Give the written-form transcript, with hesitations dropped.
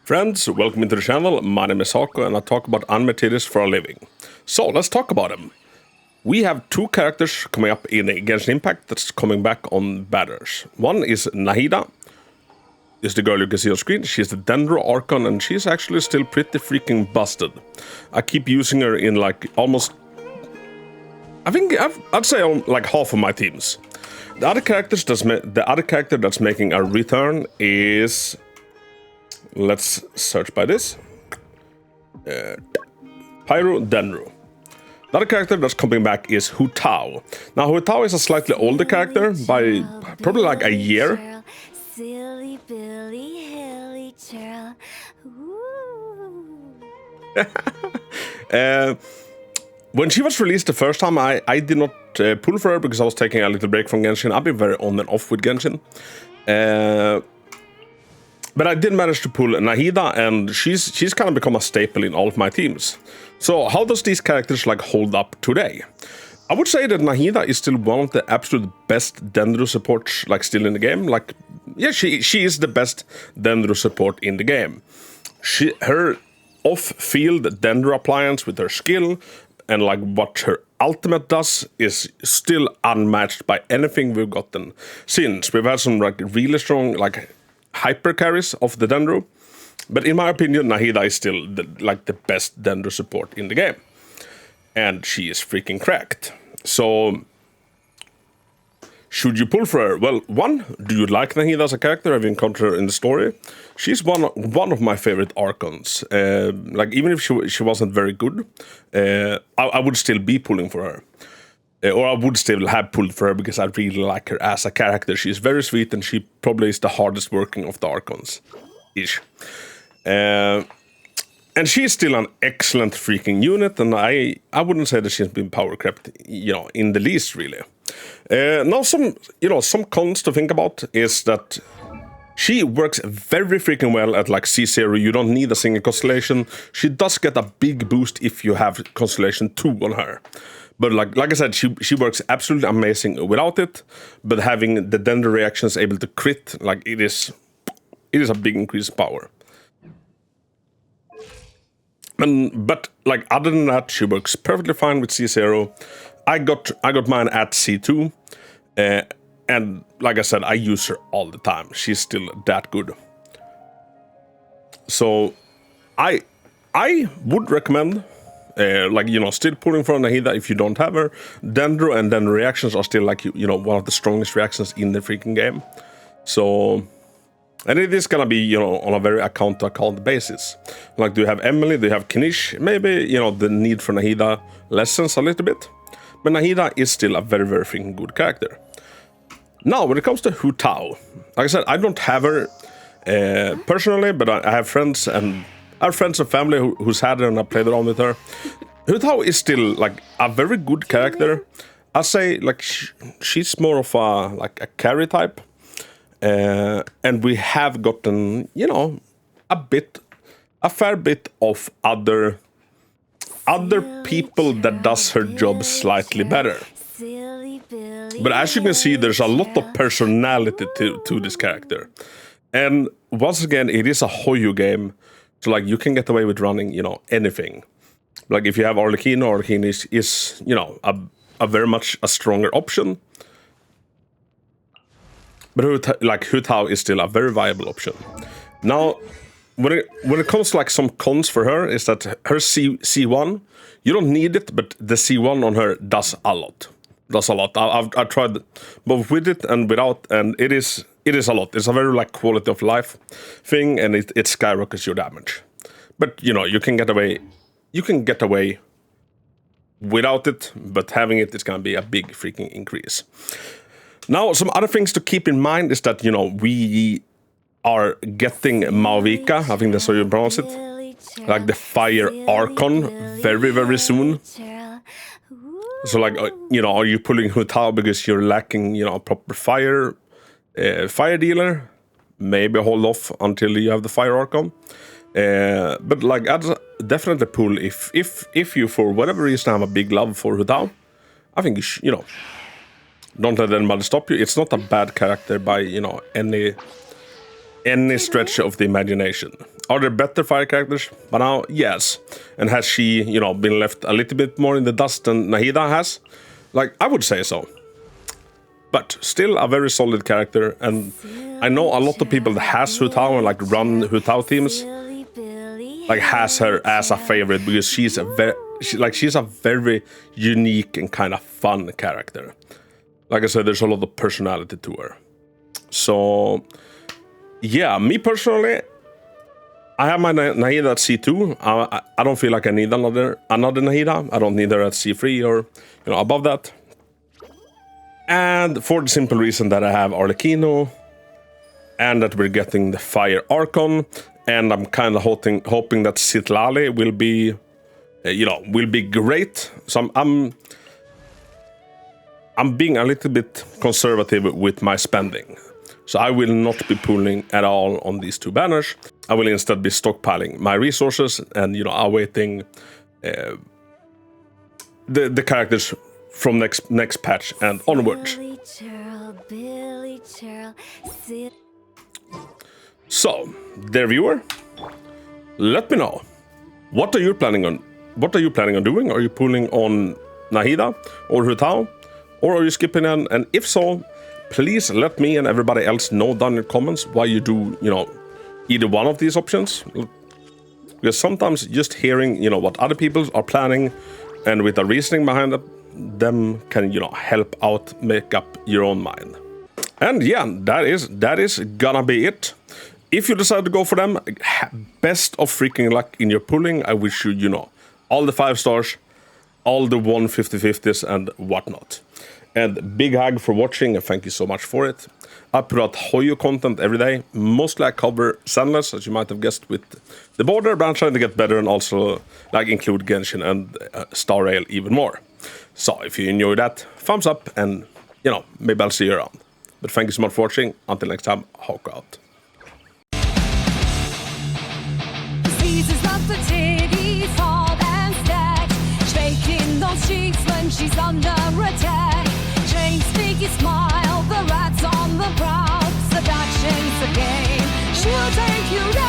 Friends, welcome to the channel. My name is Hako and I talk about anime titties for a living. So let's talk about them. We have two characters coming up in Genshin Impact that's coming back on batters. One is Nahida, is the girl you can see on screen. She's the Dendro Archon and she's actually still pretty freaking busted. I keep using her in like almost, I'd say on like half of my teams. The other character that's making a return is, let's search by this, Pyro Dendro. The other character that's coming back is Hu Tao. Now Hu Tao is a slightly older character by probably like a year. Silly Billy Hilly Churl. When she was released the first time, I did not pull for her because I was taking a little break from Genshin. I've been very on and off with Genshin. But I did manage to pull Nahida, and she's kind of become a staple in all of my teams. So how does these characters like hold up today? I would say that Nahida is still one of the absolute best Dendro supports like still in the game. Like, yeah, she is the best Dendro support in the game. Her off-field Dendro appliance with her skill and like what her ultimate does is still unmatched by anything we've gotten since. We've had some like really strong like hyper carries of the Dendro, but in my opinion Nahida is still the best Dendro support in the game, and she is freaking cracked. So should you pull for her? Well, one, do you like Nahida as a character? Have you encountered her in the story? She's one of my favorite Archons. Like even if she wasn't very good, I would still be pulling for her. Or I would still have pulled for her because I really like her as a character. She's very sweet and she probably is the hardest working of the Archons-ish. And she's still an excellent freaking unit, and I wouldn't say that she's been power crept, in the least really. Now some cons to think about is that she works very freaking well at like C0. You don't need a single constellation. She does get a big boost if you have constellation 2 on her. But like I said, she works absolutely amazing without it. But having the Dendro reactions able to crit, like it is a big increase in power. But like other than that, she works perfectly fine with C0. I got mine at C2, and like I said, I use her all the time. She's still that good. So I would recommend. Still pulling for Nahida if you don't have her. Dendro and Dendro reactions are still like, one of the strongest reactions in the freaking game. So, and it is gonna be, on a very account-to-account basis. Like, do you have Emily? Do you have Knish? Maybe, the need for Nahida lessens a little bit. But Nahida is still a very, very freaking good character. Now, when it comes to Hu Tao, like I said, I don't have her personally, but I have friends and family who's had her and I played around with her. Hu Tao is still like a very good character. I say like she's more of a carry type, and we have gotten a fair bit of other people that does her job slightly better. But as you can see, there's a lot of personality to this character, and once again, it is a Hoyo game. So like you can get away with running, anything. Like if you have Arlecchino is a very much a stronger option. But Hu Tao is still a very viable option. Now, when it comes to like some cons for her is that her C1, you don't need it, but the C1 on her does a lot. I've tried both with it and without, and it is a lot. It's a very like quality of life thing, and it skyrockets your damage. But you can get away without it, but having it is gonna be a big freaking increase. Now, some other things to keep in mind is that we are getting Mauvika, I think that's how you pronounce it, like the Fire Archon, very, very soon. So like are you pulling Hu Tao because you're lacking a proper fire dealer? Maybe hold off until you have the Fire Archon. But like I'd definitely pull if you for whatever reason have a big love for Hu Tao. I think don't let anybody stop you. It's not a bad character by any stretch of the imagination. Are there better fire characters by now? Yes. And has she, you know, been left a little bit more in the dust than Nahida has? Like, I would say so. But still a very solid character, and I know a lot of people that has Hu Tao and like run Hu Tao teams like has her as a favorite because she's a very unique and kind of fun character. Like I said, there's a lot of personality to her. So yeah, me personally, I have my Nahida at C2. I don't feel like I need another Nahida. I don't need her at C3 or, you know, above that. And for the simple reason that I have Arlecchino, and that we're getting the Fire Archon, and I'm kind of hoping that Citlali will be, will be great. So I'm being a little bit conservative with my spending. So I will not be pulling at all on these two banners. I will instead be stockpiling my resources and, you know, awaiting the characters from next patch and onwards. So, dear viewer, let me know. What are you planning on doing? Are you pulling on Nahida or Hu Tao? Or are you skipping them? And if so, please let me and everybody else know down in the comments why you do, you know, either one of these options. Because sometimes just hearing, you know, what other people are planning and with the reasoning behind them can, you know, help out make up your own mind. And yeah, that is gonna be it. If you decide to go for them, best of freaking luck in your pulling. I wish you, you know, all the 5 stars, all the 150/50s and whatnot. And big hug for watching and thank you so much for it. I put out Hoyo content every day. Mostly I cover Zenless, as you might have guessed with the border, but I'm trying to get better and also like include Genshin and Star Rail even more. So if you enjoy that, thumbs up and, you know, maybe I'll see you around. But thank you so much for watching. Until next time, Hako out. Squeezes up the titties, hard and stacked. Shaking those cheeks when she's under attack. Chain sticky smile, the rats on the prowl. Seduction's the game. She'll take you down.